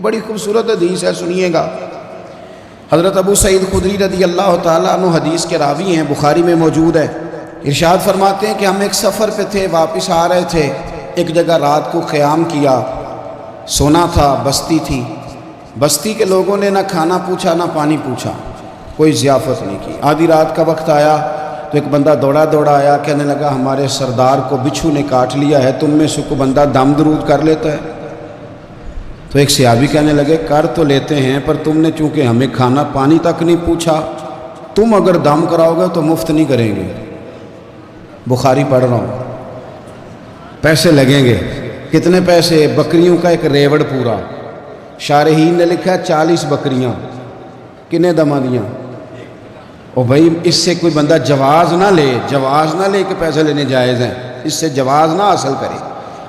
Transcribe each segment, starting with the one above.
بڑی خوبصورت حدیث ہے، سنیے گا۔ حضرت ابو سعید خدری رضی اللہ تعالیٰ عنہ حدیث کے راوی ہیں، بخاری میں موجود ہے۔ ارشاد فرماتے ہیں کہ ہم ایک سفر پہ تھے، واپس آ رہے تھے، ایک جگہ رات کو قیام کیا، سونا تھا، بستی تھی۔ بستی کے لوگوں نے نہ کھانا پوچھا نہ پانی پوچھا، کوئی ضیافت نہیں کی۔ آدھی رات کا وقت آیا تو ایک بندہ دوڑا دوڑا آیا، کہنے لگا ہمارے سردار کو بچھو نے کاٹ لیا ہے، تم میں سے کوئی بندہ دم درود کر لیتا ہے؟ تو ایک صحابی کہنے لگے کر تو لیتے ہیں، پر تم نے چونکہ ہمیں کھانا پانی تک نہیں پوچھا، تم اگر دم کراؤ گے تو مفت نہیں کریں گے۔ بخاری پڑھ رہا ہوں، پیسے لگیں گے۔ کتنے پیسے؟ بکریوں کا ایک ریوڑ پورا۔ شارحین نے لکھا ہے 40 بکریاں۔ کنے دمہ دیاں؟ او بھائی اس سے کوئی بندہ جواز نہ لے کہ پیسے لینے جائز ہیں، اس سے جواز نہ حاصل کرے۔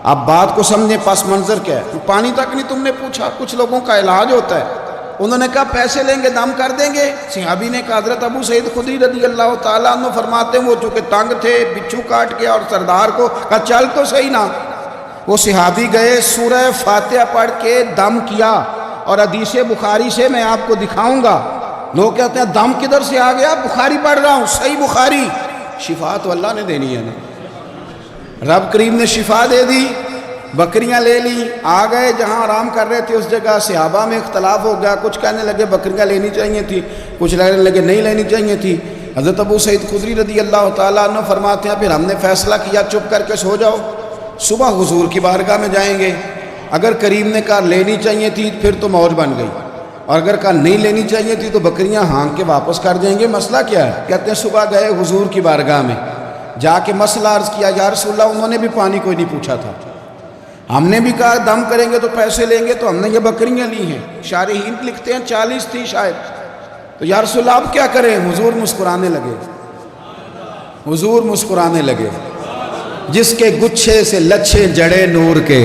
آپ بات کو سمجھیں، پس منظر کیا ہے؟ پانی تک نہیں تم نے پوچھا۔ کچھ لوگوں کا علاج ہوتا ہے، انہوں نے کہا پیسے لیں گے دم کر دیں گے۔ صحابی نے کہا، حضرت ابو سعید خدری رضی اللہ تعالیٰ عنہ فرماتے ہیں وہ چونکہ تنگ تھے، بچھو کاٹ گیا اور سردار کو کہا چل تو صحیح نا۔ وہ صحابی گئے، سورہ فاتحہ پڑھ کے دم کیا، اور حدیث بخاری سے میں آپ کو دکھاؤں گا۔ لوگ کہتے ہیں دم کدھر سے آ گیا؟ بخاری پڑھ رہا ہوں، صحیح بخاری۔ شفا تو اللہ نے دینی ہے نا، رب کریم نے شفا دے دی۔ بکریاں لے لی، آ گئے جہاں آرام کر رہے تھے اس جگہ۔ صحابہ میں اختلاف ہو گیا، کچھ کہنے لگے بکریاں لینی چاہیے تھی، کچھ کہنے لگے نہیں لینی چاہیے تھی۔ حضرت ابو سعید خدری رضی اللہ تعالیٰ عنہ فرماتے ہیں پھر ہم نے فیصلہ کیا چپ کر کے سو جاؤ، صبح حضور کی بارگاہ میں جائیں گے۔ اگر کریم نے کہا لینی چاہیے تھی پھر تو موج بن گئی، اور اگر کہا نہیں لینی چاہیے تھی تو بکریاں ہانک کے واپس کر دیں گے۔ مسئلہ کیا ہے؟ کہتے ہیں صبح گئے حضور کی بارگاہ میں، جا کے مسئلہ عرض کیا، یا رسول اللہ انہوں نے بھی پانی کوئی نہیں پوچھا تھا، ہم نے بھی کہا دم کریں گے تو پیسے لیں گے، تو ہم نے یہ بکریاں لی ہیں۔ شارحین لکھتے ہیں 40 تھی شاید۔ تو یا رسول اللہ اب کیا کریں؟ حضور مسکرانے لگے، حضور مسکرانے لگے۔ جس کے گچھے سے لچھے جڑے نور کے،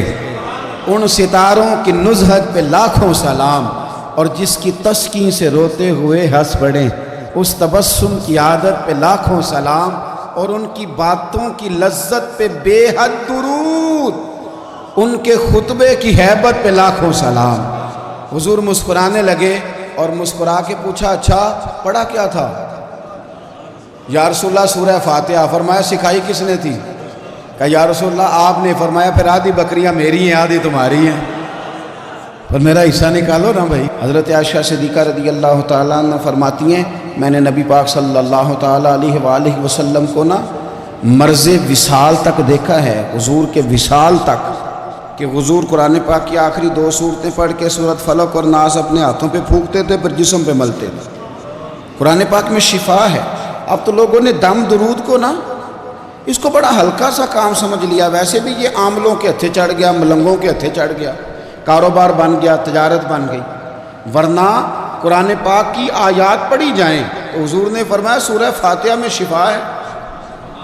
ان ستاروں کی نزہت پہ لاکھوں سلام، اور جس کی تسکین سے روتے ہوئے ہنس پڑے، اس تبسم کی عادت پہ لاکھوں سلام، اور ان کی باتوں کی لذت پہ بے حد درود، ان کے خطبے کی ہیبت پہ لاکھوں سلام۔ حضور مسکرانے لگے اور مسکرا کے پوچھا اچھا پڑھا کیا تھا؟ یا رسول اللہ سورہ فاتحہ۔ فرمایا سکھائی کس نے تھی؟ کہا یا رسول اللہ آپ نے۔ فرمایا پھر آدھی بکریاں میری ہیں آدھی تمہاری ہیں، پر میرا حصہ نکالو نا بھائی۔ حضرت عائشہ صدیقہ رضی اللہ تعالیٰ عنہ فرماتی ہیں میں نے نبی پاک صلی اللہ تعالیٰ علیہ وآلہ وسلم کو نا مرض وصال تک دیکھا ہے، حضور کے وصال تک، کہ حضور قرآن پاک کی آخری 2 سورتیں پڑھ کے سورت فلق اور ناس اپنے ہاتھوں پہ پھونکتے تھے، پھر جسم پہ ملتے تھے۔ قرآن پاک میں شفا ہے۔ اب تو لوگوں نے دم درود کو نا اس کو بڑا ہلکا سا کام سمجھ لیا۔ ویسے بھی یہ عاملوں کے ہتھے چڑھ گیا، ملنگوں کے ہتھے چڑھ گیا، کاروبار بن گیا، تجارت بن گئی۔ ورنہ قرآن پاک کی آیات پڑھی جائیں تو حضور نے فرمایا سورہ فاتحہ میں شفا ہے،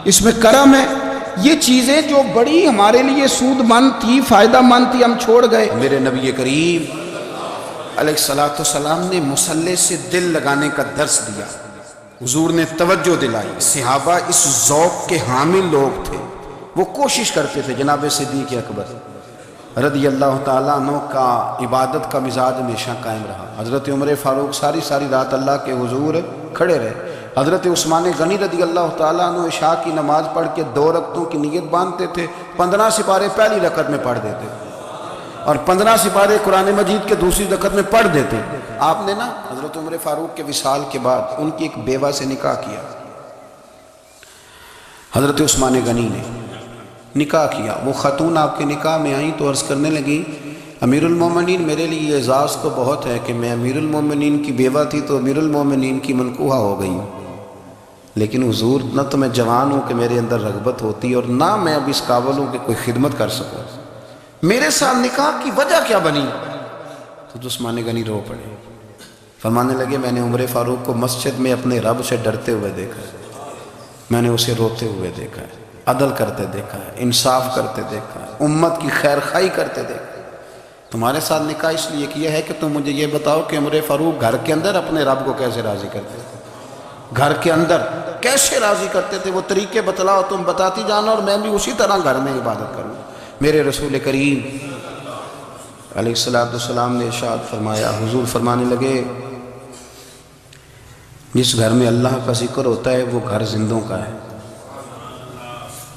اس میں کرم ہے۔ یہ چیزیں جو بڑی ہمارے لیے سود مند تھی، فائدہ مند تھی، ہم چھوڑ گئے۔ میرے نبی کریم علیہ الصلوۃ والسلام نے مصلی سے دل لگانے کا درس دیا، حضور نے توجہ دلائی۔ صحابہ اس ذوق کے حامل لوگ تھے، وہ کوشش کرتے تھے۔ جناب صدیق اکبر رضی اللہ تعالیٰ عنہ کا عبادت کا مزاج ہمیشہ قائم رہا۔ حضرت عمر فاروق ساری رات اللہ کے حضور کھڑے رہے۔ حضرت عثمان غنی رضی اللہ تعالیٰ عنہ عشاء کی نماز پڑھ کے 2 رکعتوں کی نیت باندھتے تھے، 15 سپارے پہلی رکعت میں پڑھ دیتے اور 15 سپارے قرآن مجید کے دوسری رکعت میں پڑھ دیتے۔ آپ نے نا حضرت عمر فاروق کے وصال کے بعد ان کی ایک بیوہ سے نکاح کیا، حضرت عثمان غنی نے نکاح کیا۔ وہ خاتون آپ کے نکاح میں آئیں تو عرض کرنے لگی امیر المومنین میرے لیے اعزاز تو بہت ہے کہ میں امیر المومنین کی بیوہ تھی تو امیر المومنین کی منکوحہ ہو گئی ہوں، لیکن حضور نہ تو میں جوان ہوں کہ میرے اندر رغبت ہوتی اور نہ میں اب اس قابل ہوں کہ کوئی خدمت کر سکوں، میرے ساتھ نکاح کی وجہ کیا بنی؟ تو عثمان غنی رو پڑے، فرمانے لگے میں نے عمر فاروق کو مسجد میں اپنے رب سے ڈرتے ہوئے دیکھا ہے، میں نے اسے روتے ہوئے دیکھا ہے، عدل کرتے دیکھا ہے، انصاف کرتے دیکھا ہے، امت کی خیر خواہی کرتے دیکھا ہے۔ تمہارے ساتھ نکاح اس لیے کیا ہے کہ تم مجھے یہ بتاؤ کہ عمر فاروق گھر کے اندر اپنے رب کو کیسے راضی کرتے تھے، گھر کے اندر کیسے راضی کرتے تھے، وہ طریقے بتلاؤ، تم بتاتی جانا اور میں بھی اسی طرح گھر میں عبادت کروں۔ میرے رسول کریم علیہ السلام نے ارشاد فرمایا، حضور فرمانے لگے جس گھر میں اللہ کا ذکر ہوتا ہے وہ گھر زندوں کا ہے،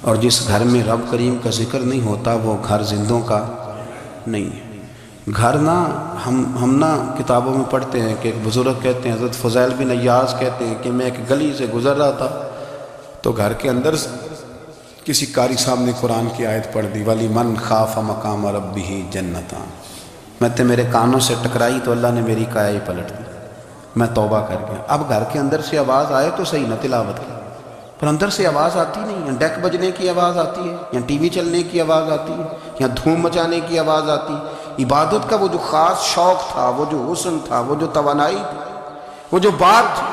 اور جس گھر میں رب کریم کا ذکر نہیں ہوتا وہ گھر زندوں کا نہیں ہے۔ گھر نا ہم نا کتابوں میں پڑھتے ہیں کہ ایک بزرگ کہتے ہیں، حضرت فضیل بن عیاض کہتے ہیں کہ میں ایک گلی سے گزر رہا تھا تو گھر کے اندر کسی قاری صاحب نے قرآن کی آیت پڑھ دی، وَلِمَنْ خَافَ مَقَامَ رَبِّهِ جَنَّتَانِ۔ میں تے میرے کانوں سے ٹکرائی تو اللہ نے میری کایا ہی پلٹ دی، میں توبہ کر گیا۔ اب گھر کے اندر سے آواز آئے تو صحیح نہ تلاوت کی، پر اندر سے آواز آتی نہیں ہے، ڈیک بجنے کی آواز آتی ہے، یا ٹی وی چلنے کی آواز آتی ہے، یا دھوم مچانے کی آواز آتی ہے۔ عبادت کا وہ جو خاص شوق تھا، وہ جو حسن تھا، وہ جو توانائی تھی، وہ جو بات تھی۔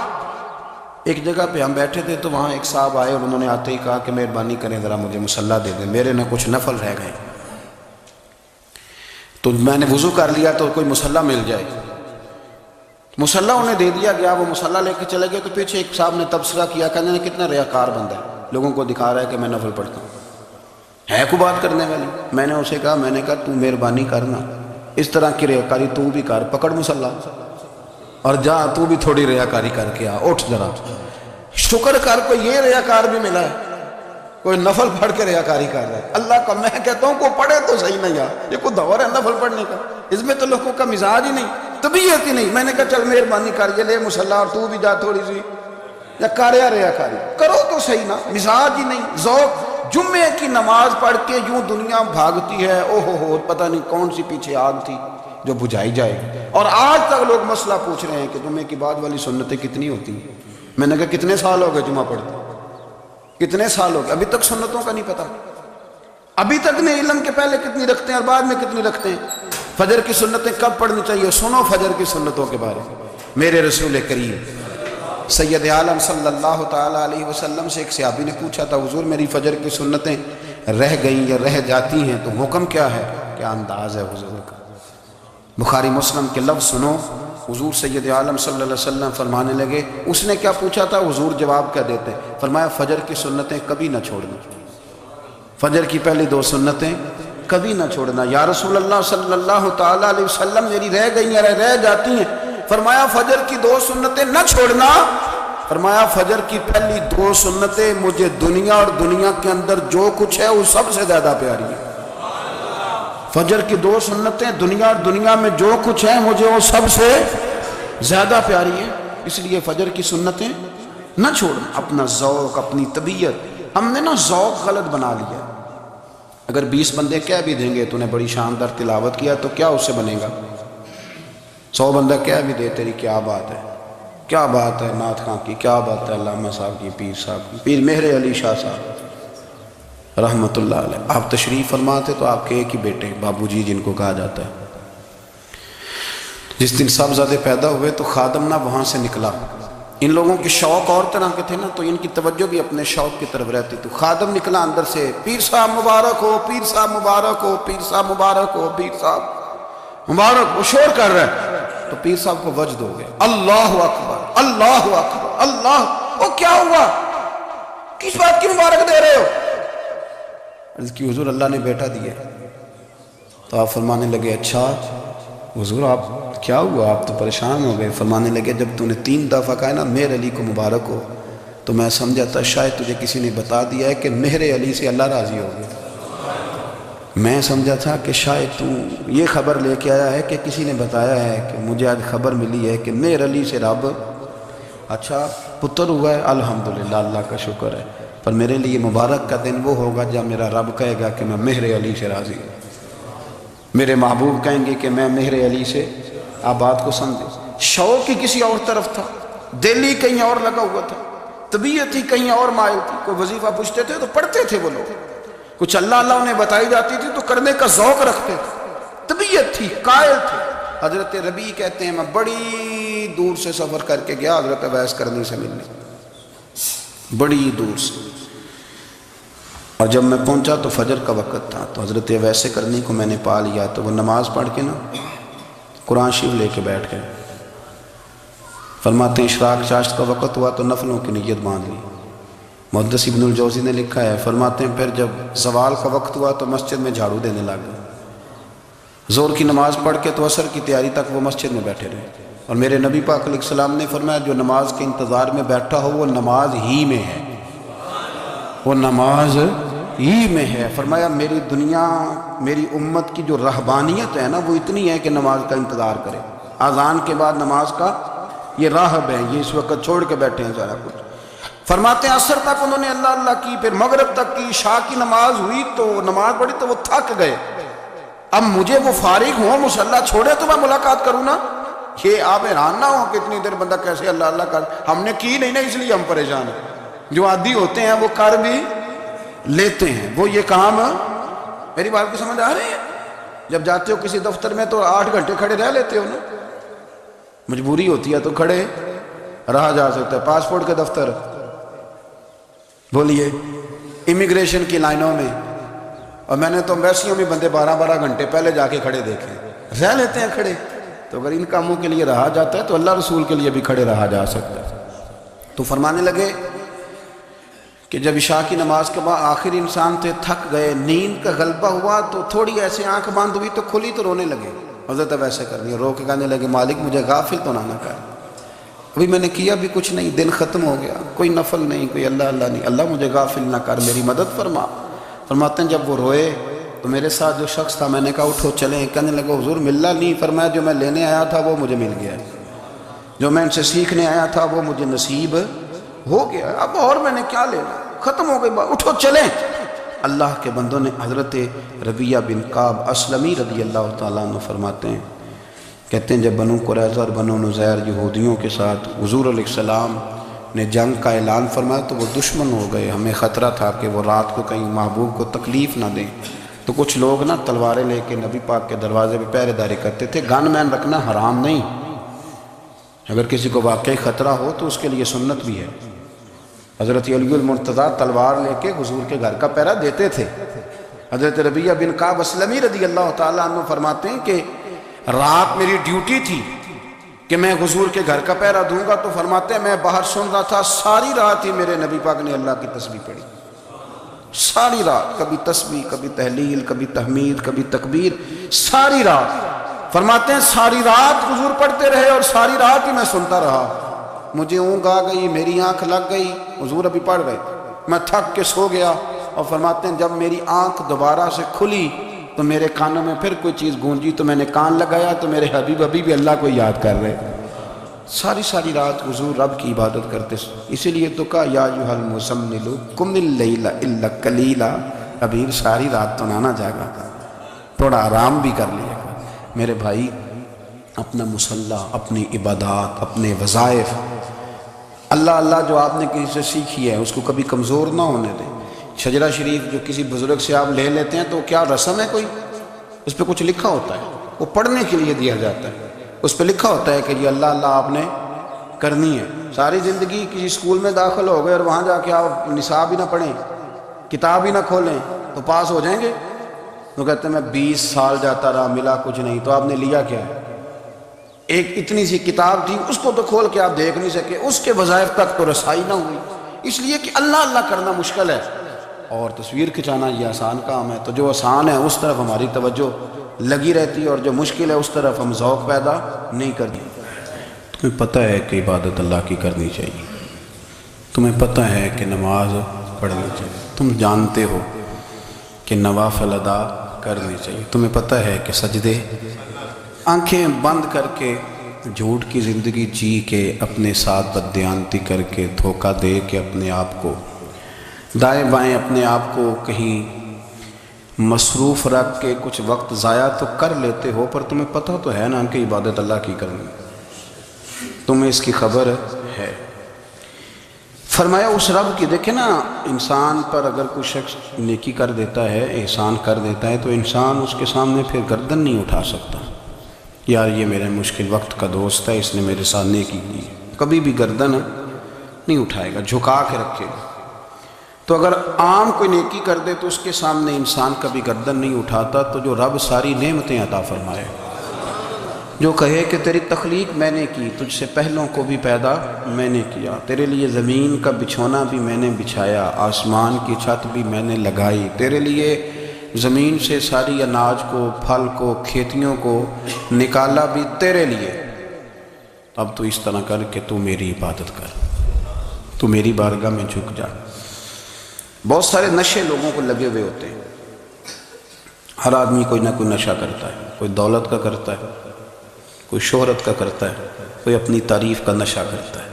ایک جگہ پہ ہم بیٹھے تھے تو وہاں ایک صاحب آئے اور انہوں نے آتے ہی کہا کہ مہربانی کریں ذرا مجھے مصلی دے دیں، میرے نہ کچھ نفل رہ گئے۔ تو میں نے وضو کر لیا تو کوئی مصلی مل جائے، مصلی انہیں دے دیا گیا، وہ مصلی لے کے چلے گئے تو پیچھے ایک صاحب نے تبصرہ کیا، کہنے نے کتنا ریاکار بندہ ہے، لوگوں کو دکھا رہا ہے کہ میں نفل پڑھتا ہوں، ہے کو بات کرنے والی۔ میں نے اسے کہا، میں نے کہا تو مہربانی کرنا اس طرح کی ریاکاری تو بھی کر، پکڑ مصلی اور جا تو بھی تھوڑی ریاکاری کر کے آ، اٹھ ذرا شکر کر، کوئی یہ ریاکار بھی ملا ہے، کوئی نفل پڑھ کے ریاکاری کر رہا ہے۔ اللہ کا میں کہتا ہوں کو پڑھے تو صحیح نہیں یار، یہ کوئی دور ہے نفل پڑھنے کا؟ اس میں تو لوگوں کا مزاج ہی نہیں، طبیعت ہی نہیں۔ میں نے کہا چل مہربانی کر یہ لے مصلی اور تو بھی جا تھوڑی سی، یا کاریا ریاکاری کرو تو صحیح نا، مزاج ہی نہیں، ذوق۔ جمعے کی نماز پڑھ کے یوں دنیا بھاگتی ہے، او ہو پتہ نہیں کون سی پیچھے آگ تھی جو بجھائی جائے، اور آج تک لوگ مسئلہ پوچھ رہے ہیں کہ جمعے کی بعد والی سنتیں کتنی ہوتی ہیں۔ میں نے کہا کتنے سال ہو گئے جمعہ پڑھتے، کتنے سال ہو گئے، ابھی تک سنتوں کا نہیں پتہ، ابھی تک نہیں علم کے پہلے کتنی رکھتے ہیں اور بعد میں کتنی رکھتے ہیں۔ فجر کی سنتیں کب پڑھنی چاہیے؟ سنو فجر کی سنتوں کے بارے میں۔ میرے رسول کریم سید عالم صلی اللہ تعالیٰ علیہ وسلم سے ایک صحابی نے پوچھا تھا، حضور میری فجر کی سنتیں رہ گئیں یا رہ جاتی ہیں تو حکم کیا ہے؟ کیا انداز ہے حضور کا؟ بخاری مسلم کے لفظ سنو، حضور سید عالم صلی اللہ علیہ وسلم فرمانے لگے، اس نے کیا پوچھا تھا، حضور جواب کیا دیتے؟ فرمایا فجر کی سنتیں کبھی نہ چھوڑنا، فجر کی پہلی دو سنتیں کبھی نہ چھوڑنا۔ یا رسول اللہ صلی اللہ تعالیٰ علیہ وسلم میری رہ گئی یا رہ جاتی ہیں، فرمایا فجر کی دو سنتیں نہ چھوڑنا، فرمایا فجر کی پہلی دو سنتیں مجھے دنیا اور دنیا کے اندر جو کچھ ہے وہ سب سے زیادہ پیاری ہے۔ فجر کی دو سنتیں دنیا اور دنیا میں جو کچھ ہے مجھے وہ سب سے زیادہ پیاری ہے، اس لیے فجر کی سنتیں نہ چھوڑنا۔ اپنا ذوق، اپنی طبیعت، ہم نے نا ذوق غلط بنا لیا۔ اگر 20 بندے کہہ بھی دیں گے تو نے بڑی شاندار تلاوت کیا تو کیا اس سے بنے گا؟ 100 بندہ کہہ بھی دے تیری کیا بات ہے، کیا بات ہے نعت خاں کی، کیا بات ہے علامہ صاحب کی، پیر صاحب کی، پیر مہر علی شاہ صاحب رحمت اللہ علیہ۔ آپ تشریف فرما تھے تو آپ کے ایک ہی بیٹے بابو جی جن کو کہا جاتا ہے، جس دن صاحبزادے پیدا ہوئے تو خادم نہ وہاں سے نکلا۔ ان لوگوں کے شوق اور طرح کے تھے نا تو ان کی توجہ بھی اپنے شوق کی طرف رہتی، تو خادم نکلا اندر سے، پیر صاحب مبارک ہو، پیر صاحب مبارک ہو، پیر صاحب مبارک ہو، پیر صاحب مبارک، وہ شور کر رہا ہے۔ تو پیر صاحب کو وجد ہو گیا، اللہ اکبر اللہ اکبر اللہ، وہ کیا ہوا، کس بات کی مبارک دے رہے ہو؟ عرض کی حضور اللہ نے بیٹا دیا۔ تو آپ فرمانے لگے اچھا حضور آپ کیا ہوا، آپ تو پریشان ہو گئے۔ فرمانے لگے جب تو نے 3 دفعہ کہا نا مہر علی کو مبارک ہو تو میں سمجھا تھا شاید تجھے کسی نے بتا دیا ہے کہ مہر علی سے اللہ راضی ہو گیا۔ میں سمجھا تھا کہ شاید تو یہ خبر لے کے آیا ہے کہ کسی نے بتایا ہے کہ مجھے آج خبر ملی ہے کہ مہر علی سے رب اچھا پتر ہوا ہے، الحمدللہ اللہ کا شکر ہے، پر میرے لیے مبارک کا دن وہ ہوگا جب میرا رب کہے گا کہ میں مہر علی سے راضی ہوں، میرے محبوب کہیں گے کہ میں مہر علی سے۔ آپ بات کو سمجھیں، شوق ہی کسی اور طرف تھا، دل ہی کہیں اور لگا ہوا تھا، طبیعت ہی کہیں اور مائل تھی۔ کوئی وظیفہ پوچھتے تھے تو پڑھتے تھے وہ لوگ، کچھ اللہ اللہ انہیں بتائی جاتی تھی تو کرنے کا ذوق رکھتے تھے، طبیعت تھی، قائل تھے۔ حضرت ربیع کہتے ہیں میں بڑی دور سے سفر کر کے گیا حضرت اویس کرنی سے ملنے، بڑی دور سے، اور جب میں پہنچا تو فجر کا وقت تھا، تو حضرت اویس کرنی کو میں نے پا لیا، تو وہ نماز پڑھ کے نا قرآن شریف لے کے بیٹھ گئے۔ فرماتے ہیں اشراق چاشت کا وقت ہوا تو نفلوں کی نیت باندھ لی۔ محدث ابن الجوزی نے لکھا ہے، فرماتے ہیں پھر جب زوال کا وقت ہوا تو مسجد میں جھاڑو دینے لگا، زور کی نماز پڑھ کے تو عصر کی تیاری تک وہ مسجد میں بیٹھے رہے، اور میرے نبی پاک علیہ السلام نے فرمایا جو نماز کے انتظار میں بیٹھا ہو وہ نماز ہی میں ہے، وہ نماز ہی میں ہے۔ فرمایا میری دنیا، میری امت کی جو رہبانیت ہے نا وہ اتنی ہے کہ نماز کا انتظار کرے، اذان کے بعد نماز کا یہ راہب ہے، یہ اس وقت چھوڑ کے بیٹھے ہیں سارا کچھ۔ فرماتے ہیں عصر تک انہوں نے اللہ اللہ کی، پھر مغرب تک کی، عشاء کی نماز ہوئی تو نماز پڑھی تو وہ تھک گئے، اب مجھے وہ فارغ ہوں مصلی چھوڑے تو میں ملاقات کروں نا۔ یہ آپ حیران نہ ہو کہ اتنی دیر بندہ کیسے اللہ اللہ کر، ہم نے کی نہیں نا اس لیے ہم پریشان ہیں۔ جو عادی ہوتے ہیں وہ کر بھی لیتے ہیں، وہ یہ کام، میری بات کو سمجھ آ رہی ہے؟ جب جاتے ہو کسی دفتر میں تو 8 گھنٹے کھڑے رہ لیتے ہو نا، مجبوری ہوتی ہے تو کھڑے رہا جا سکتا ہے۔ پاسپورٹ کے دفتر بولیے، امیگریشن کی لائنوں میں، اور میں نے تو ایمبیسیوں میں بندے 12 گھنٹے پہلے جا کے کھڑے دیکھے، رہ لیتے ہیں کھڑے۔ تو اگر ان کاموں کے لیے رہا جاتا ہے تو اللہ رسول کے لیے بھی کھڑے رہا جا سکتا ہے۔ تو فرمانے لگے کہ جب عشاء کی نماز کے بعد آخر انسان تھے، تھک گئے، نیند کا غلبہ ہوا تو تھوڑی ایسے آنکھ بند ہوئی تو کھلی تو رونے لگے، حضرت ویسے کرنی، رو کے کہنے لگے مالک مجھے غافل تو نہ کر، ابھی میں نے کیا بھی کچھ نہیں، دن ختم ہو گیا، کوئی نفل نہیں، کوئی اللہ اللہ نہیں، اللہ مجھے غافل نہ کر، میری مدد فرما۔ فرماتے ہیں جب وہ روئے تو میرے ساتھ جو شخص تھا، میں نے کہا اٹھو چلیں، کہنے لگے حضور ملنا نہیں۔ فرمایا جو میں لینے آیا تھا وہ مجھے مل گیا، جو میں ان سے سیکھنے آیا تھا وہ مجھے نصیب ہو گیا، اب اور میں نے کیا لینا، ختم ہو گئی بات، اٹھو چلیں۔ اللہ کے بندوں نے حضرت ربیہ بن کعب اسلمی رضی اللہ تعالیٰ عنہ فرماتے ہیں، کہتے ہیں جب بنو قریظہ اور بنو نذیر یہودیوں کے ساتھ حضور علیہ السلام نے جنگ کا اعلان فرمایا تو وہ دشمن ہو گئے، ہمیں خطرہ تھا کہ وہ رات کو کہیں محبوب کو تکلیف نہ دیں، تو کچھ لوگ نا تلواریں لے کے نبی پاک کے دروازے پہ پہرے داری کرتے تھے۔ گن مین رکھنا حرام نہیں، اگر کسی کو واقعی خطرہ ہو تو اس کے لیے سنت بھی ہے۔ حضرت علی المرتضیٰ تلوار لے کے حضور کے گھر کا پہرا دیتے تھے۔ حضرت ربیہ بن کعب اسلمی رضی اللہ تعالیٰ عنہ فرماتے ہیں کہ رات میری ڈیوٹی تھی کہ میں حضور کے گھر کا پہرا دوں گا، تو فرماتے ہیں میں باہر سن رہا تھا، ساری رات ہی میرے نبی پاک نے اللہ کی تسبیح پڑھی، ساری رات، کبھی تسبیح، کبھی تحلیل، کبھی تحمید، کبھی تکبیر، ساری رات۔ فرماتے ہیں ساری رات حضور پڑھتے رہے اور ساری رات ہی میں سنتا رہا، مجھے اونگ آ گئی، میری آنکھ لگ گئی، حضور ابھی پڑھ رہے، میں تھک کے سو گیا، اور فرماتے ہیں جب میری آنکھ دوبارہ سے کھلی تو میرے کانوں میں پھر کوئی چیز گونجی تو میں نے کان لگایا تو میرے حبیب ابھی بھی اللہ کو یاد کر رہے، ساری رات حضور رب کی عبادت کرتے۔ اسی لیے تو کہا یا ایھا المزمل قم اللیل الا قلیلا، ابھی ساری رات تو نہ جاگا، تھوڑا آرام بھی کر لیا۔ میرے بھائی اپنا مصلی، اپنی عبادات، اپنے وظائف، اللہ اللہ جو آپ نے کسی سے سیکھی ہے اس کو کبھی کمزور نہ ہونے دیں۔ شجرہ شریف جو کسی بزرگ سے آپ لے لیتے ہیں تو کیا رسم ہے کوئی؟ اس پہ کچھ لکھا ہوتا ہے، وہ پڑھنے کے لیے دیا جاتا ہے، اس پہ لکھا ہوتا ہے کہ یہ اللہ اللہ آپ نے کرنی ہے۔ ساری زندگی کسی اسکول میں داخل ہو گئے اور وہاں جا کے آپ نصاب ہی نہ پڑھیں، کتاب ہی نہ کھولیں تو پاس ہو جائیں گے؟ وہ کہتے ہیں میں 20 سال جاتا رہا ملا کچھ نہیں، تو آپ نے لیا کیا ہے؟ ایک اتنی سی کتاب تھی، اس کو تو کھول کے آپ دیکھ نہیں سکے، اس کے وظائف تک تو رسائی نہ ہوئی، اس لیے کہ اللہ اللہ کرنا مشکل ہے اور تصویر کھنچانا یہ آسان کام ہے۔ تو جو آسان ہے اس طرف ہماری توجہ لگی رہتی ہے اور جو مشکل ہے اس طرف ہم ذوق پیدا نہیں کرتے۔ تمہیں پتہ ہے کہ عبادت اللہ کی کرنی چاہیے، تمہیں پتہ ہے کہ نماز پڑھنی چاہیے، تم جانتے ہو کہ نوافل ادا کرنی چاہیے، تمہیں پتہ ہے کہ سجدے آنکھیں بند کر کے جھوٹ کی زندگی جی کے، اپنے ساتھ بددیانتی کر کے، دھوکہ دے کے اپنے آپ کو دائیں بائیں اپنے آپ کو کہیں مصروف رکھ کے کچھ وقت ضائع تو کر لیتے ہو، پر تمہیں پتہ تو ہے نا کہ عبادت اللہ کی کرنی، تمہیں اس کی خبر ہے۔ فرمایا اس رب کی، دیکھیں نا انسان پر اگر کوئی شخص نیکی کر دیتا ہے، احسان کر دیتا ہے، تو انسان اس کے سامنے پھر گردن نہیں اٹھا سکتا، یار یہ میرے مشکل وقت کا دوست ہے، اس نے میرے ساتھ نیکی کی، کبھی بھی گردن نہیں اٹھائے گا، جھکا کے رکھے گا۔ تو اگر عام کوئی نیکی کر دے تو اس کے سامنے انسان کبھی گردن نہیں اٹھاتا، تو جو رب ساری نعمتیں عطا فرمائے، جو کہے کہ تیری تخلیق میں نے کی، تجھ سے پہلوں کو بھی پیدا میں نے کیا، تیرے لیے زمین کا بچھونا بھی میں نے بچھایا، آسمان کی چھت بھی میں نے لگائی، تیرے لیے زمین سے ساری اناج کو، پھل کو، کھیتیوں کو نکالا بھی تیرے لیے، اب تو اس طرح کر کہ تو میری عبادت کر، تو میری بارگاہ میں جھک جا۔ بہت سارے نشے لوگوں کو لگے ہوئے ہوتے ہیں، ہر آدمی کوئی نہ کوئی نشہ کرتا ہے، کوئی دولت کا کرتا ہے، کوئی شہرت کا کرتا ہے، کوئی اپنی تعریف کا نشہ کرتا ہے،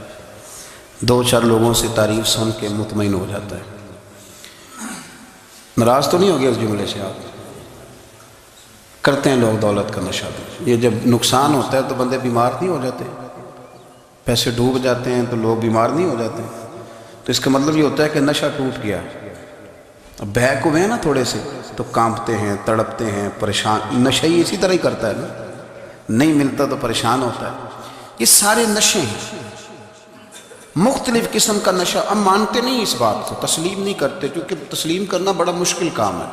دو چار لوگوں سے تعریف سن کے مطمئن ہو جاتا ہے۔ ناراض تو نہیں ہو گیا اس جملے سے؟ آپ کرتے ہیں لوگ دولت کا نشہ بھی، یہ جب نقصان ہوتا ہے تو بندے بیمار نہیں ہو جاتے، پیسے ڈوب جاتے ہیں تو لوگ بیمار نہیں ہو جاتے، تو اس کا مطلب یہ ہوتا ہے کہ نشہ ٹوٹ گیا۔ اب بہک ہوئے ہیں نا تھوڑے سے تو کانپتے ہیں، تڑپتے ہیں، پریشان۔ نشہ ہی اسی طرح ہی کرتا ہے نا، نہیں ملتا تو پریشان ہوتا ہے۔ یہ سارے نشے ہیں، مختلف قسم کا نشہ۔ اب مانتے نہیں اس بات کو، تسلیم نہیں کرتے، کیونکہ تسلیم کرنا بڑا مشکل کام ہے،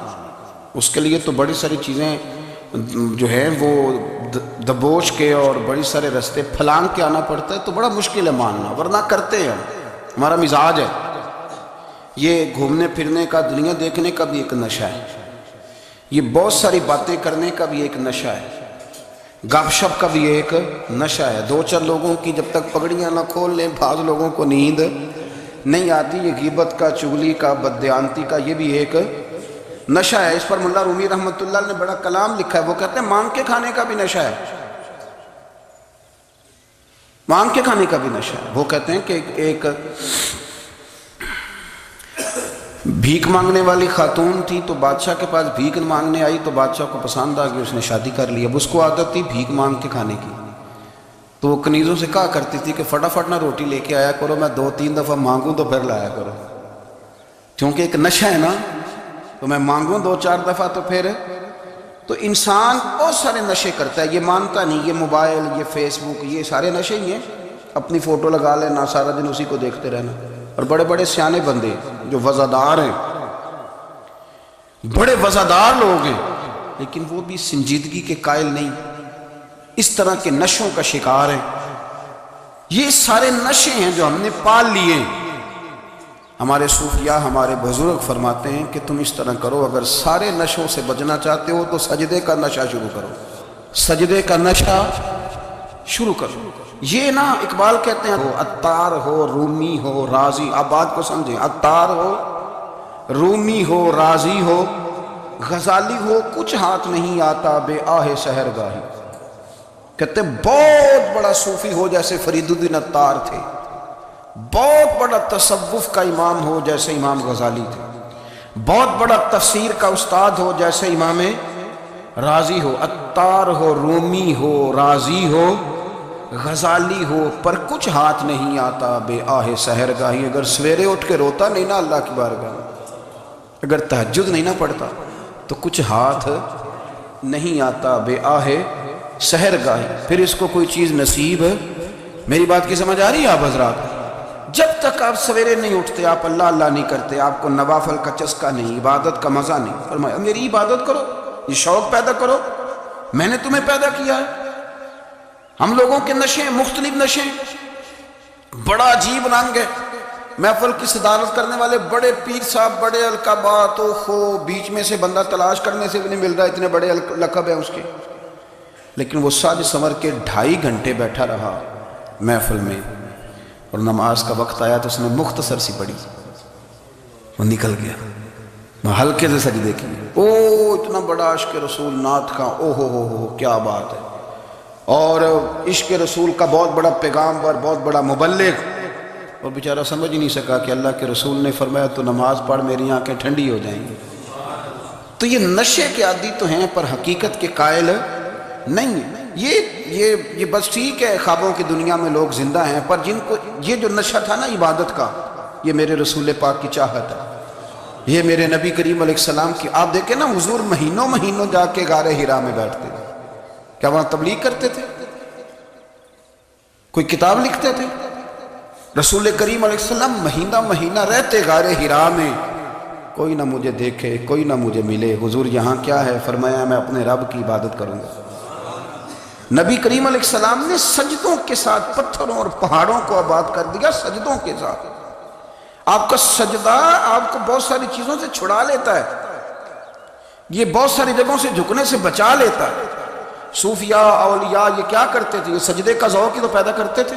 اس کے لیے تو بڑی ساری چیزیں جو ہیں وہ دبوچ کے اور بڑی سارے رستے پھلانگ کے آنا پڑتا ہے، تو بڑا مشکل ہے ماننا، ورنہ کرتے ہیں ہم، ہمارا مزاج ہے۔ یہ گھومنے پھرنے کا، دنیا دیکھنے کا بھی ایک نشہ ہے، یہ بہت ساری باتیں کرنے کا بھی ایک نشہ ہے، گپ شپ کا بھی ایک نشہ ہے۔ دو چار لوگوں کی جب تک پگڑیاں نہ کھول لیں، بعض لوگوں کو نیند نہیں آتی، یہ غیبت کا، چغلی کا، بددیانتی کا، یہ بھی ایک نشہ ہے۔ اس پر ملا رومی رحمۃ اللہ نے بڑا کلام لکھا ہے، وہ کہتے ہیں مانگ کے کھانے کا بھی نشہ ہے، مانگ کے کھانے کا بھی نشہ ہے۔ وہ کہتے ہیں کہ ایک بھیک مانگنے والی خاتون تھی، تو بادشاہ کے پاس بھیک مانگنے آئی، تو بادشاہ کو پسند آ گئی، اس نے شادی کر لی۔ اب اس کو عادت تھی بھیک مانگ کے کھانے کی، تو وہ کنیزوں سے کہا کرتی تھی کہ فٹافٹ نہ روٹی لے کے آیا کرو، میں 2-3 دفعہ مانگوں تو پھر لایا کرو، کیونکہ ایک نشہ ہے نا، تو میں مانگوں 2-4 دفعہ تو پھر۔ تو انسان بہت سارے نشے کرتا ہے، یہ مانتا نہیں، یہ موبائل، یہ فیس بک، یہ سارے نشے ہی ہیں۔ اپنی فوٹو لگا لینا، سارا دن اسی کو دیکھتے رہنا، اور بڑے بڑے سیانے بندے جو وزادار ہیں، بڑے وزادار لوگ ہیں، لیکن وہ بھی سنجیدگی کے قائل نہیں، اس طرح کے نشوں کا شکار ہیں۔ یہ سارے نشے ہیں جو ہم نے پال لیے۔ ہمارے صوفیاء، ہمارے بزرگ فرماتے ہیں کہ تم اس طرح کرو، اگر سارے نشوں سے بچنا چاہتے ہو تو سجدے کا نشہ شروع کرو، سجدے کا نشہ شروع کرو۔ یہ نا اقبال کہتے ہیں، عطار ہو، رومی ہو، رازی، آپ بات کو سمجھیں، عطار ہو، رومی ہو، رازی ہو، غزالی ہو، کچھ ہاتھ نہیں آتا بے آہ سحر گاہی۔ کہتے ہیں بہت بڑا صوفی ہو جیسے فرید الدین عطار تھے، بہت بڑا تصوف کا امام ہو جیسے امام غزالی تھے، بہت بڑا تفسیر کا استاد ہو جیسے امام رازی ہو، عطار ہو، رومی ہو، رازی ہو، غزالی ہو، پر کچھ ہاتھ نہیں آتا بے آہ سحر گاہی۔ اگر سویرے اٹھ کے روتا نہیں نا اللہ کی بارگاہ میں، اگر تہجد نہیں نہ پڑھتا تو کچھ ہاتھ نہیں آتا بے آہ سحر گاہی، پھر اس کو کوئی چیز نصیب۔ میری بات کی سمجھ آ رہی ہے آپ حضرات؟ جب تک آپ سویرے نہیں اٹھتے، آپ اللہ اللہ نہیں کرتے، آپ کو نوافل کا چسکا نہیں، عبادت کا مزہ نہیں، فرمایا میری عبادت کرو، یہ شوق پیدا کرو، میں نے تمہیں پیدا کیا ہے۔ ہم لوگوں کے نشے، مختلف نشے، بڑا عجیب رنگ ہے۔ محفل کی صدارت کرنے والے بڑے پیر صاحب، بڑے القابات، بیچ میں سے بندہ تلاش کرنے سے بھی نہیں مل رہا، اتنے بڑے لقب ہیں اس کے، لیکن وہ ساج سنور کے 2.5 گھنٹے بیٹھا رہا محفل میں، اور نماز کا وقت آیا تو اس نے مختصر سی پڑھی، وہ نکل گیا، ہلکے سے سجدے کیے۔ اتنا بڑا عشق رسول نعت کا، ہو کیا بات ہے، اور عشق رسول کا بہت بڑا پیغامبر، بہت بڑا مبلغ، اور بیچارہ سمجھ ہی نہیں سکا کہ اللہ کے رسول نے فرمایا تو نماز پڑھ میری آنکھیں ٹھنڈی ہو جائیں گی۔ تو یہ نشے کے عادی تو ہیں پر حقیقت کے قائل نہیں ہیں۔ یہ بس ٹھیک ہے، خوابوں کی دنیا میں لوگ زندہ ہیں، پر جن کو یہ جو نشہ تھا نا عبادت کا، یہ میرے رسول پاک کی چاہت ہے، یہ میرے نبی کریم علیہ السلام کی۔ آپ دیکھیں نا حضور مہینوں جا کے غار حرا میں بیٹھتے تھے، کیا وہاں تبلیغ کرتے تھے؟ کوئی کتاب لکھتے تھے؟ رسول کریم علیہ السلام مہینہ رہتے غار حرا میں، کوئی نہ مجھے دیکھے، کوئی نہ مجھے ملے، حضور یہاں کیا ہے؟ فرمایا میں اپنے رب کی عبادت کروں گا۔ نبی کریم علیہ السلام نے سجدوں کے ساتھ پتھروں اور پہاڑوں کو آباد کر دیا، سجدوں کے ساتھ۔ آپ کا سجدہ آپ کو بہت ساری چیزوں سے چھڑا لیتا ہے۔ یہ بہت ساری جگہوں سے جھکنے سے بچا لیتا ہے۔ صوفیاء اولیاء یہ کیا کرتے تھے؟ یہ سجدے کا ذوق ہی تو پیدا کرتے تھے۔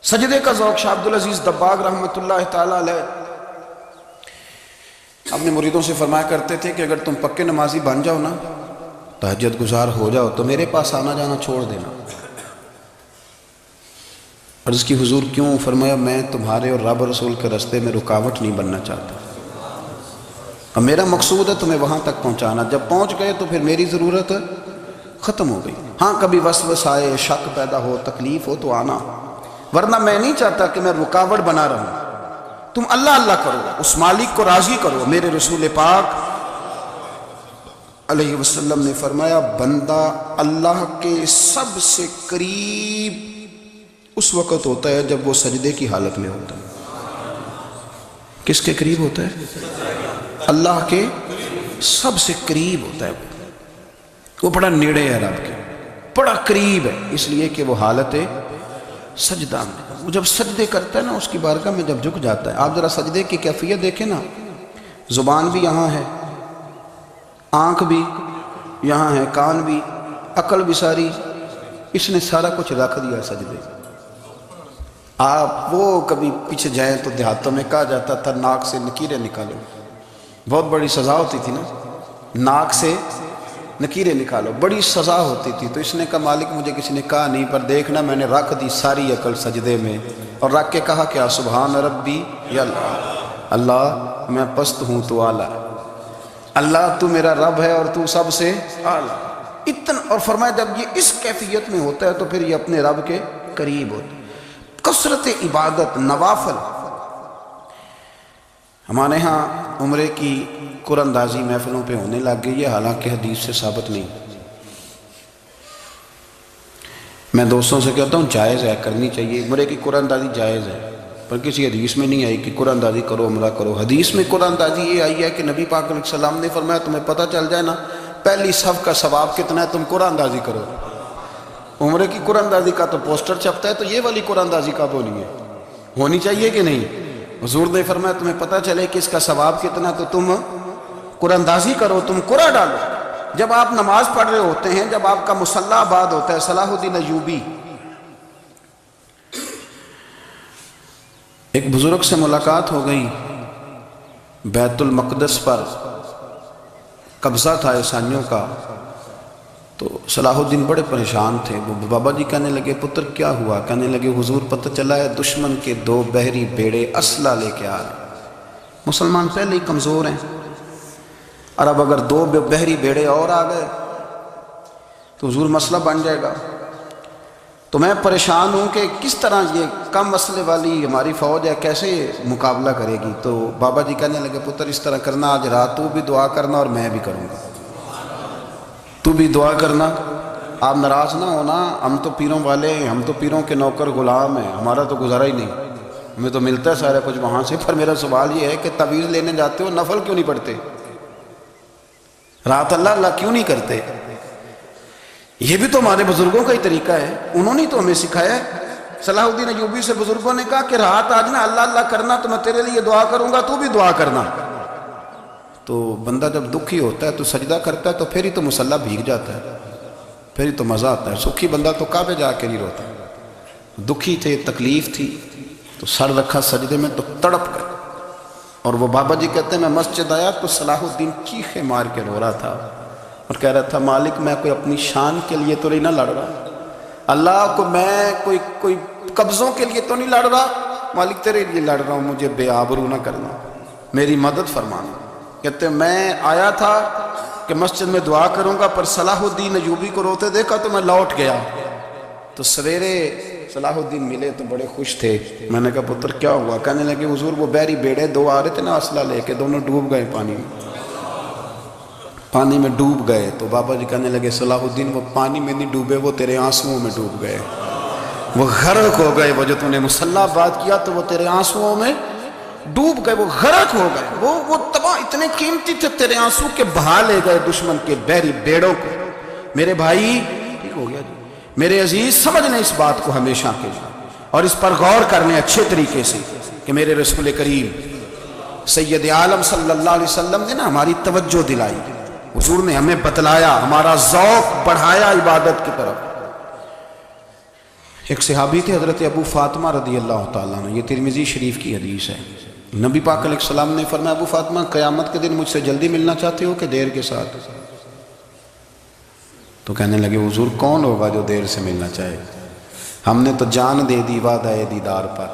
سجدے کا ذوق شاہ عبدالعزیز دباغ رحمۃ اللہ تعالی علیہ اپنے مریدوں سے فرمایا کرتے تھے کہ اگر تم پکے نمازی بن جاؤ نا، تہجد گزار ہو جاؤ، تو میرے پاس آنا جانا چھوڑ دینا۔ عرض کی حضور کیوں؟ فرمایا میں تمہارے اور رب رسول کے راستے میں رکاوٹ نہیں بننا چاہتا، اب میرا مقصود ہے تمہیں وہاں تک پہنچانا، جب پہنچ گئے تو پھر میری ضرورت ختم ہو گئی۔ ہاں کبھی وسوسہ آئے، شک پیدا ہو، تکلیف ہو تو آنا، ورنہ میں نہیں چاہتا کہ میں رکاوٹ بنا رہوں۔ تم اللہ اللہ کرو، اس مالک کو راضی کرو۔ میرے رسول پاک علیہ وسلم نے فرمایا بندہ اللہ کے سب سے قریب اس وقت ہوتا ہے جب وہ سجدے کی حالت میں ہوتا ہے۔ کس کے قریب ہوتا ہے؟ اللہ کے سب سے قریب ہوتا ہے، وہ بڑا نیڑے ہے رب کے، بڑا قریب ہے، اس لیے کہ وہ حالت سجدہ میں، وہ جب سجدے کرتا ہے نا اس کی بارگاہ میں جب جھک جاتا ہے۔ آپ ذرا سجدے کی کیفیت دیکھیں نا، زبان بھی یہاں ہے، آنکھ بھی یہاں ہے، کان بھی، عقل بھی ساری، اس نے سارا کچھ رکھ دیا سجدے۔ آپ وہ کبھی پیچھے جائیں تو دیہاتوں میں کہا جاتا تھا ناک سے نکیریں نکالو، بہت بڑی سزا ہوتی تھی نا، ناک سے نکیریں نکالو، بڑی سزا ہوتی تھی۔ تو اس نے کہا مالک مجھے کسی نے کہا نہیں، پر دیکھنا میں نے رکھ دی ساری عقل سجدے میں، اور رکھ کے کہا کیا؟ سبحان ربی یا اللہ، اللہ میں پست ہوں تو اعلیٰ، اللہ تو میرا رب ہے اور تو سب سے اعلیٰ اتنا۔ اور فرمایا جب یہ اس کیفیت میں ہوتا ہے تو پھر یہ اپنے رب کے قریب ہوتا ہے۔ کثرت عبادت، نوافل۔ ہمارے ہاں عمرے کی قرآن اندازی محفلوں پہ ہونے لگ گئی ہے، حالانکہ حدیث سے ثابت نہیں۔ میں دوستوں سے کہتا ہوں جائز ہے، کرنی چاہیے، عمرے کی قرآن اندازی جائز ہے، پر کسی حدیث میں نہیں آئی کہ قرآن اندازی کرو عمرہ کرو۔ حدیث میں قرآن اندازی یہ آئی ہے کہ نبی پاک علیہ السلام نے فرمایا تمہیں پتہ چل جائے نا پہلی صف کا ثواب کتنا ہے، تم قرآن اندازی کرو۔ عمرے کی قرآن اندازی کا تو پوسٹر چھپتا ہے، تو یہ والی قرآن اندازی کب ہونی ہے؟ ہونی چاہیے کہ نہیں؟ حضور نے فرمایا تمہیں پتہ چلے کہ اس کا ثواب کتنا، تو تم قرآن اندازی کرو، تم قرآن ڈالو۔ جب آپ نماز پڑھ رہے ہوتے ہیں، جب آپ کا مصلی آباد ہوتا ہے، صلاح الدین ایوبی ایک بزرگ سے ملاقات ہو گئی، بیت المقدس پر قبضہ تھا عیسائیوں کا، تو صلاح الدین بڑے پریشان تھے۔ وہ بابا جی کہنے لگے پتر کیا ہوا؟ کہنے لگے حضور پتہ چلا ہے دشمن کے 2 بحری بیڑے اسلحہ لے کے آ رہے، مسلمان پہلے ہی کمزور ہیں، اور اب اگر 2 بحری بیڑے اور آ گئے تو حضور مسئلہ بن جائے گا۔ تو میں پریشان ہوں کہ کس طرح یہ کم مسئلے والی ہماری فوج ہے کیسے مقابلہ کرے گی۔ تو بابا جی کہنے لگے پتر اس طرح کرنا، آج رات تو بھی دعا کرنا اور میں بھی کروں گا، تو بھی دعا کرنا، آپ ناراض نہ ہونا، ہم تو پیروں والے ہیں، ہم تو پیروں کے نوکر غلام ہیں، ہمارا تو گزارا ہی نہیں، ہمیں تو ملتا ہے سارا کچھ وہاں سے۔ پر میرا سوال یہ ہے کہ تعویذ لینے جاتے ہو نفل کیوں نہیں پڑھتے؟ رات اللہ اللہ کیوں نہیں کرتے؟ یہ بھی تو ہمارے بزرگوں کا ہی طریقہ ہے، انہوں نے تو ہمیں سکھایا ہے۔ صلاح الدین ایوبی سے بزرگوں نے کہا کہ رات آج نا اللہ اللہ کرنا، تو میں تیرے لیے دعا کروں گا، تو بھی دعا کرنا۔ تو بندہ جب دکھی ہوتا ہے تو سجدہ کرتا ہے، تو پھر ہی تو مصلی بھیگ جاتا ہے، پھر ہی تو مزہ آتا ہے۔ سکھی بندہ تو کعبے جا کے نہیں روتا، دکھی تھے، تکلیف تھی، تو سر رکھا سجدے میں تو تڑپ گئے۔ اور وہ بابا جی کہتے ہیں میں مسجد آیا تو صلاح الدین چیخے مار کے رو رہا تھا اور کہہ رہا تھا مالک میں کوئی اپنی شان کے لیے تو نہیں نہ لڑ رہا، اللہ کو میں کوئی قبضوں کے لیے تو نہیں لڑ رہا، مالک تیرے لیے لڑ رہا ہوں، مجھے بے آبرو نہ کرنا، میری مدد فرمانا۔ کہتے ہیں میں آیا تھا کہ مسجد میں دعا کروں گا، پر صلاح الدین ایوبی کو روتے دیکھا تو میں لوٹ گیا۔ تو سویرے صلاح الدین ملے تو بڑے خوش تھے۔ میں نے کہا پتر کیا ہوا؟ کہنے لگے حضور وہ بحری بیڑے 2 آ رہے تھے نا اسلحہ لے کے، دونوں ڈوب گئے پانی میں ڈوب گئے۔ تو بابا جی کہنے لگے صلاح الدین وہ پانی میں نہیں ڈوبے، وہ تیرے آنسوؤں میں ڈوب گئے، وہ غرق ہو گئے، وہ جو تم نے مصلی بات کیا تو وہ تیرے آنسوؤں میں ڈوب گئے، وہ غرق ہو گئے، وہ تباہ اتنے قیمتی تھے، تیرے آنسو کے بہا لے گئے دشمن کے بحری بیڑوں کو۔ میرے بھائی ٹھیک ہو گیا جی، میرے عزیز سمجھ لیں اس بات کو ہمیشہ کے لیے، اور اس پر غور کرنے اچھے طریقے سے کہ میرے رسول کریم سید عالم صلی اللہ علیہ وسلم نے نا ہماری توجہ دلائی، حضور نے ہمیں بتلایا، ہمارا ذوق بڑھایا عبادت کی طرف۔ ایک صحابی تھے حضرت ابو فاطمہ رضی اللہ تعالیٰ عنہ، یہ ترمذی شریف کی حدیث ہے۔ نبی پاک علیہ السلام نے فرمایا ابو فاطمہ قیامت کے دن مجھ سے جلدی ملنا چاہتے ہو کہ دیر کے ساتھ؟ تو کہنے لگے حضور کون ہوگا جو دیر سے ملنا چاہے، ہم نے تو جان دے دی وعدہ دیدار پر۔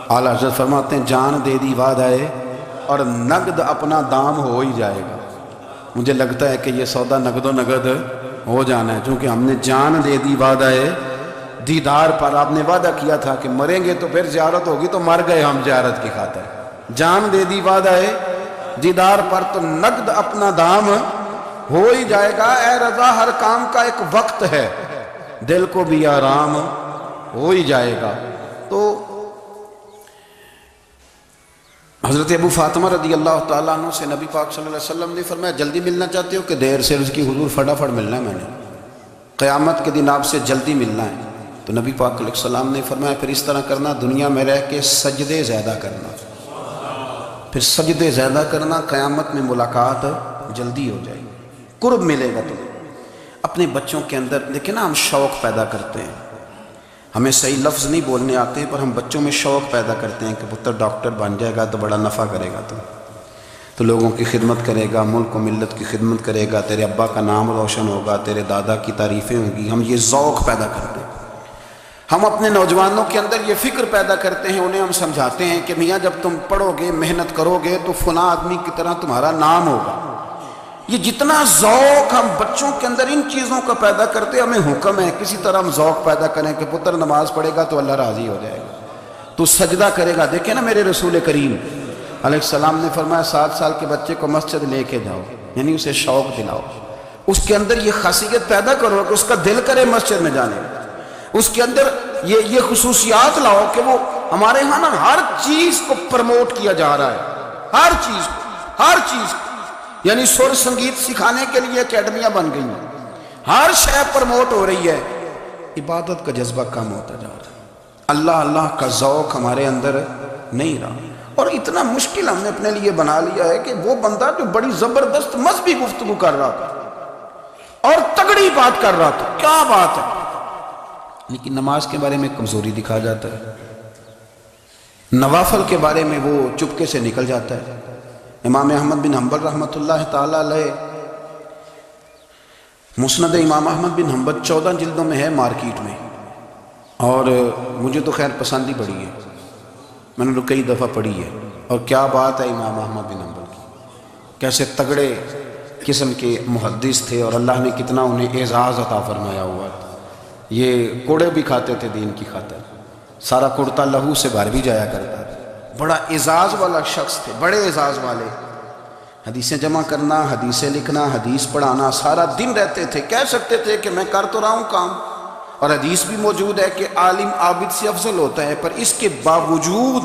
اعلیٰ حضرت فرماتے ہیں جان دے دی وعدہ اور نقد اپنا دام ہو ہی جائے گا۔ مجھے لگتا ہے کہ یہ سودا نقد و نقد ہو جانا ہے، چونکہ ہم نے جان دے دی وعدہ دیدار پر۔ آپ نے وعدہ کیا تھا کہ مریں گے تو پھر زیارت ہوگی، تو مر گئے ہم زیارت کی خاطر۔ جان دے دی وعدہ دیدار پر، تو نقد اپنا دام ہو ہی جائے گا۔ اے رضا ہر کام کا ایک وقت ہے، دل کو بھی آرام ہو ہی جائے گا۔ تو حضرت ابو فاطمہ رضی اللہ تعالیٰ عنہ سے نبی پاک صلی اللہ علیہ وسلم نے فرمایا جلدی ملنا چاہتے ہو کہ دیر سے؟ اس کی حضور فٹافٹ ملنا ہے، میں نے قیامت کے دن آپ سے جلدی ملنا ہے۔ تو نبی پاک علیہ السلام نے فرمایا پھر اس طرح کرنا، دنیا میں رہ کے سجدے زیادہ کرنا، پھر سجدے زیادہ کرنا، قیامت میں ملاقات جلدی ہو جائے گی، قرب ملے گا تمہیں۔ اپنے بچوں کے اندر دیکھیں نا، ہم شوق پیدا کرتے ہیں، ہمیں صحیح لفظ نہیں بولنے آتے ہیں، پر ہم بچوں میں شوق پیدا کرتے ہیں کہ پتر ڈاکٹر بن جائے گا تو بڑا نفع کرے گا، تو لوگوں کی خدمت کرے گا، ملک و ملت کی خدمت کرے گا، تیرے ابا کا نام روشن ہوگا، تیرے دادا کی تعریفیں ہوں گی۔ ہم یہ ذوق پیدا کرتے ہیں۔ ہم اپنے نوجوانوں کے اندر یہ فکر پیدا کرتے ہیں، انہیں ہم سمجھاتے ہیں کہ میاں جب تم پڑھو گے، محنت کرو گے تو فلاں آدمی کی طرح تمہارا نام ہوگا۔ یہ جتنا ذوق ہم بچوں کے اندر ان چیزوں کا پیدا کرتے، ہمیں حکم ہے کسی طرح ہم ذوق پیدا کریں کہ پتر نماز پڑھے گا تو اللہ راضی ہو جائے گا، تو سجدہ کرے گا۔ دیکھیں نا میرے رسول کریم علیہ السلام نے فرمایا 7 سال کے بچے کو مسجد لے کے جاؤ، یعنی اسے شوق دلاؤ، اس کے اندر یہ خاصیت پیدا کرو کہ اس کا دل کرے مسجد میں جانے میں، اس کے اندر یہ خصوصیات لاؤ کہ وہ ہمارے ہاں نا ہر چیز کو پروموٹ کیا جا رہا ہے، ہر چیز کو، یعنی سر سنگیت سکھانے کے لیے اکیڈمیاں بن گئی ہیں، ہر شے پروموٹ ہو رہی ہے، عبادت کا جذبہ کم ہوتا جا رہا ہے، اللہ اللہ کا ذوق ہمارے اندر نہیں رہا۔ اور اتنا مشکل ہم نے اپنے لیے بنا لیا ہے کہ وہ بندہ جو بڑی زبردست مذہبی گفتگو کر رہا تھا اور تگڑی بات کر رہا تھا، کیا بات ہے، لیکن نماز کے بارے میں کمزوری دکھا جاتا ہے، نوافل کے بارے میں وہ چپکے سے نکل جاتا ہے۔ امام احمد بن حنبل رحمۃ اللہ تعالیٰ علیہ، مسند امام احمد بن حنبل 14 جلدوں میں ہے مارکیٹ میں، اور مجھے تو خیر پسند ہی پڑی ہے، میں نے تو کئی دفعہ پڑھی ہے۔ اور کیا بات ہے امام احمد بن حنبل کی، کیسے تگڑے قسم کے محدث تھے، اور اللہ نے کتنا انہیں اعزاز عطا فرمایا ہوا تھا۔ یہ کوڑے بھی کھاتے تھے دین کی خاطر، سارا کرتا لہو سے بھر بھی جایا کرتا تھا، بڑا اعزاز والا شخص تھے، بڑے اعزاز والے۔ حدیثیں جمع کرنا، حدیثیں لکھنا، حدیث پڑھانا، سارا دن رہتے تھے۔ کہہ سکتے تھے کہ میں کر تو رہا ہوں کام، اور حدیث بھی موجود ہے کہ عالم عابد سے افضل ہوتا ہے، پر اس کے باوجود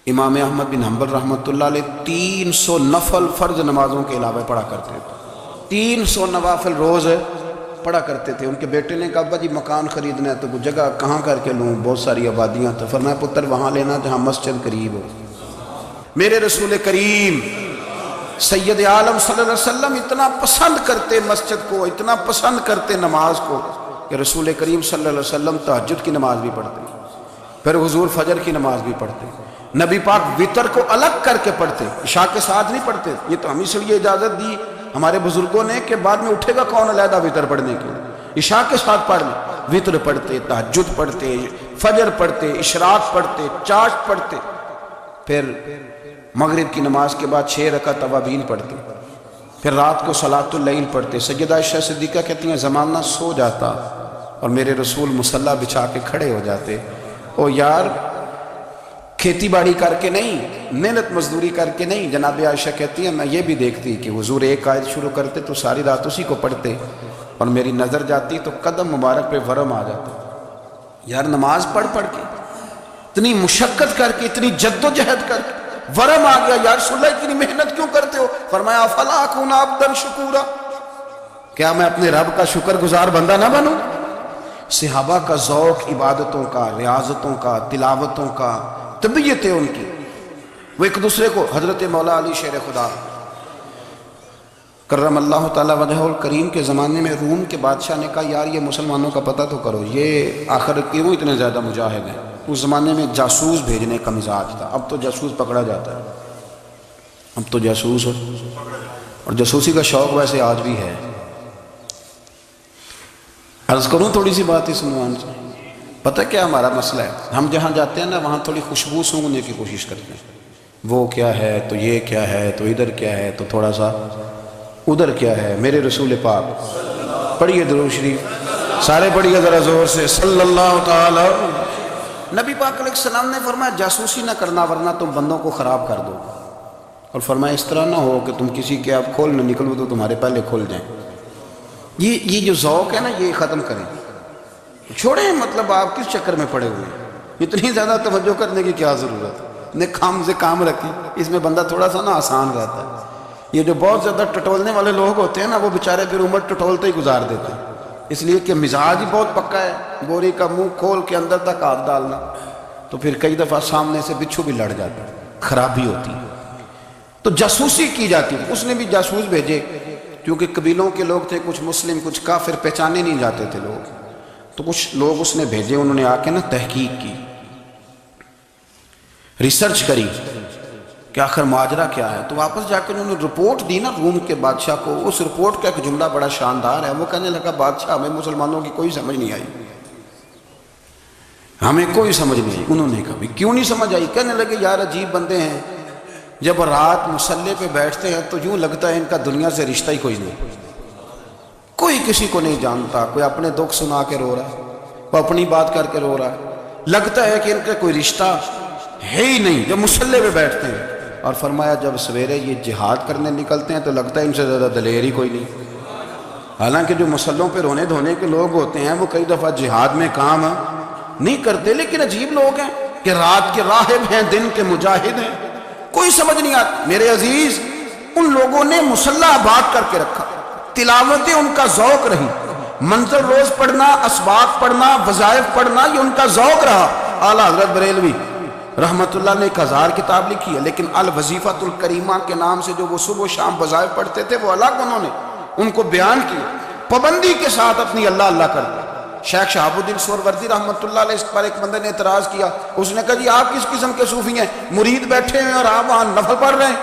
امام احمد بن حنبل رحمۃ اللہ علیہ 300 نفل فرض نمازوں کے علاوہ پڑھا کرتے تھے، 300 نوافل روز پڑھا کرتے تھے۔ ان کے بیٹے نے کہا ابا جی مکان خریدنا ہے تو وہ جگہ کہاں کر کے لوں، بہت ساری آبادیاں، تو فرمایا پتر وہاں لینا جہاں مسجد قریب ہو۔ میرے رسول کریم سید عالم صلی اللہ علیہ وسلم اتنا پسند کرتے مسجد کو، اتنا پسند کرتے نماز کو، کہ رسول کریم صلی اللہ علیہ وسلم تہجد کی نماز بھی پڑھتے، پھر حضور فجر کی نماز بھی پڑھتے، نبی پاک وتر کو الگ کر کے پڑھتے، عشاء کے ساتھ نہیں پڑھتے۔ یہ تو ہم اس لیے اجازت دی ہمارے بزرگوں نے کہ بعد میں اٹھے گا کون علیحدہ وتر پڑھنے کے لیے، عشاء کے ساتھ پڑھ لیں، وتر پڑھتے، تہجد پڑھتے، فجر پڑھتے، اشراق پڑھتے، چاشت پڑھتے، پھر مغرب کی نماز کے بعد 6 رکعت اوابین پڑھتے، پھر رات کو صلاۃ اللیل پڑھتے۔ سیدہ عائشہ صدیقہ کہتی ہیں زمانہ سو جاتا اور میرے رسول مصلی بچھا کے کھڑے ہو جاتے، او یار کھیتی باڑی کر کے نہیں، محنت مزدوری کر کے نہیں۔ جناب عائشہ کہتی ہیں میں یہ بھی دیکھتی کہ حضور ایک آیت شروع کرتے تو ساری رات اسی کو پڑھتے، اور میری نظر جاتی تو قدم مبارک پہ ورم آ جاتا۔ یار نماز پڑھ کے اتنی مشقت کر کے، اتنی جد و جہد کر کے ورم آ گیا، یا رسول اللہ اتنی محنت کیوں کرتے ہو؟ فرمایا افلا اکون عبدا شکورا، کیا میں اپنے رب کا شکر گزار بندہ نہ بنوں؟ صحابہ کا ذوق عبادتوں کا، ریاضتوں کا، تلاوتوں کا، طبیعت ہے ان کی، وہ ایک دوسرے کو، حضرت مولا علی شیر خدا کرم اللہ تعالیٰ وجہہ الکریم کے زمانے میں روم کے بادشاہ نے کہا یار یہ مسلمانوں کا پتہ تو کرو، یہ آخر کیوں اتنے زیادہ مجاہد ہیں؟ اس زمانے میں جاسوس بھیجنے کا مزاج تھا، اب تو جاسوس پکڑا جاتا ہے، اب تو جاسوس اور جاسوسی کا شوق ویسے آج بھی ہے۔ عرض کروں تھوڑی سی بات اس عنوان سے، پتہ کیا ہمارا مسئلہ ہے؟ ہم جہاں جاتے ہیں نا وہاں تھوڑی خوشبو سونگنے کی کوشش کرتے ہیں، وہ کیا ہے تو یہ کیا ہے تو ادھر کیا ہے تو تھوڑا سا ادھر کیا ہے۔ میرے رسول پاک پڑھیے درود شریف، سارے پڑھیے ذرا زور سے، صلی اللہ تعالی۔ نبی پاک علیہ السلام نے فرمایا جاسوسی نہ کرنا ورنہ تم بندوں کو خراب کر دو، اور فرمایا اس طرح نہ ہو کہ تم کسی کے آپ کھول نہ نکلو تو تمہارے پہلے کھول جائیں۔ یہ جو ذوق ہے نا یہ ختم کریں، چھوڑیں، مطلب آپ کس چکر میں پڑے ہوئے ہیں؟ اتنی زیادہ توجہ کرنے کی کیا ضرورت ہے؟ نے کام سے کام رکھی، اس میں بندہ تھوڑا سا نا آسان رہتا ہے۔ یہ جو بہت زیادہ ٹٹولنے والے لوگ ہوتے ہیں نا وہ بیچارے پھر عمر ٹٹولتے ہی گزار دیتے ہیں، اس لیے کہ مزاج ہی بہت پکا ہے، بوری کا منہ کھول کے اندر تک ہاتھ ڈالنا، تو پھر کئی دفعہ سامنے سے بچھو بھی لڑ جاتا ہے، خرابی ہوتی ہے۔ تو جاسوسی کی جاتی ہے، اس نے بھی جاسوس بھیجے، کیونکہ قبیلوں کے لوگ تھے، کچھ مسلم کچھ کافر، پہچانے نہیں جاتے تھے لوگ، تو کچھ لوگ اس نے بھیجے، انہوں نے آ کے نا تحقیق کی، ریسرچ کری کہ آخر ماجرا کیا ہے، تو واپس جا کے انہوں نے رپورٹ دی نا روم کے بادشاہ کو۔ اس رپورٹ کا ایک جملہ بڑا شاندار ہے، وہ کہنے لگا بادشاہ ہمیں مسلمانوں کی کوئی سمجھ نہیں آئی، ہمیں کوئی سمجھ نہیں آئی۔ انہوں نے کہا کیوں نہیں سمجھ آئی؟ کہنے لگے یار عجیب بندے ہیں، جب رات مسلح پہ بیٹھتے ہیں تو یوں لگتا ہے ان کا دنیا سے رشتہ ہی کوئی نہیں، کوئی کسی کو نہیں جانتا، کوئی اپنے دکھ سنا کے رو رہا ہے، کوئی اپنی بات کر کے رو رہا ہے، لگتا ہے کہ ان کا کوئی رشتہ ہے ہی نہیں جب مسلح پہ بیٹھتے ہیں۔ اور فرمایا جب سویرے یہ جہاد کرنے نکلتے ہیں تو لگتا ہے ان سے زیادہ دلیر ہی کوئی نہیں۔ حالانکہ جو مسلحوں پہ رونے دھونے کے لوگ ہوتے ہیں وہ کئی دفعہ جہاد میں کام نہیں کرتے، لیکن عجیب لوگ ہیں کہ رات کے راہب ہیں، دن کے مجاہد ہیں، کوئی سمجھ نہیں آتی۔ میرے عزیز، ان لوگوں نے مسلح آباد کر کے رکھا، تلاوتیں ان کا ذوق رہی، منظر روز پڑھنا، اسباق پڑھنا، وظائف پڑھنا، یہ ان کا ذوق رہا۔ اعلیٰ حضرت بریلوی رحمت اللہ نے ایک 1000 کتاب لکھی ہے، لیکن الوظیفۃ الکریمہ کے نام سے جو وہ صبح و شام وظائف پڑھتے تھے وہ الگ انہوں نے ان کو بیان کیا، پابندی کے ساتھ اپنی اللہ اللہ کرتے۔ شیخ شہاب الدین سہروردی رحمت اللہ علیہ اس پر ایک بندے نے اعتراض کیا، اس نے کہا جی آپ کس قسم کے صوفی ہیں، مرید بیٹھے ہیں اور آپ وہاں نفل پڑھ رہے ہیں؟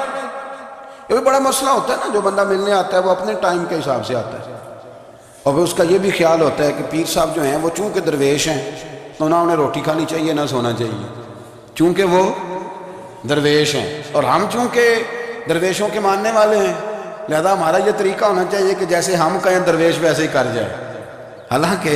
یہ بھی بڑا مسئلہ ہوتا ہے نا، جو بندہ ملنے آتا ہے وہ اپنے ٹائم کے حساب سے آتا ہے، اور پھر اس کا یہ بھی خیال ہوتا ہے کہ پیر صاحب جو ہیں وہ چونکہ درویش ہیں تو نہ انہیں روٹی کھانی چاہیے نہ سونا چاہیے، چونکہ وہ درویش ہیں، اور ہم چونکہ درویشوں کے ماننے والے ہیں لہذا ہمارا یہ طریقہ ہونا چاہیے کہ جیسے ہم کہیں درویش ویسے ہی کر جائے۔ حالانکہ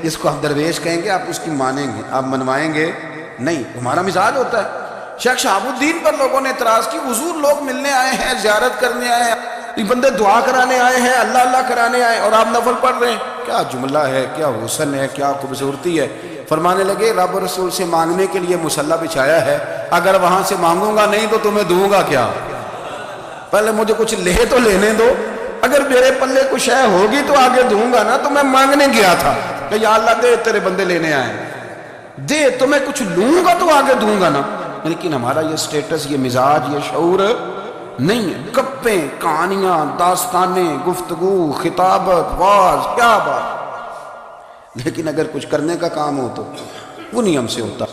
اس کو آپ درویش کہیں گے آپ اس کی مانیں گے، آپ منوائیں گے نہیں، ہمارا مزاج ہوتا ہے۔ شیخ شہاب الدین پر لوگوں نے اعتراض کی، حضور لوگ ملنے آئے ہیں، زیارت کرنے آئے ہیں، یہ بندے دعا کرانے آئے ہیں، اللہ اللہ کرانے آئے اور آپ نفل پڑھ رہے ہیں، کیا جملہ ہے، کیا حسن ہے، کیا خوبصورتی ہے۔ فرمانے لگے رب و رسول سے مانگنے کے لیے مصلی بچھایا ہے، اگر وہاں سے مانگوں گا نہیں تو تمہیں دوں گا کیا؟ پہلے مجھے کچھ لے تو لینے دو، اگر میرے پلے کچھ شے ہوگی تو آگے دوں گا نا، تو میں مانگنے گیا تھا کہ یا اللہ دے تیرے بندے لینے آئے، دے تو میں کچھ لوں گا تو آگے دوں گا نا۔ لیکن ہمارا یہ سٹیٹس، یہ مزاج، یہ شعور نہیں ہے۔ گپیں، کہانیاں، داستانیں، گفتگو، خطابت، واز، کیا بات، لیکن اگر کچھ کرنے کا کام ہو تو وہ نہیں ہم سے ہوتا۔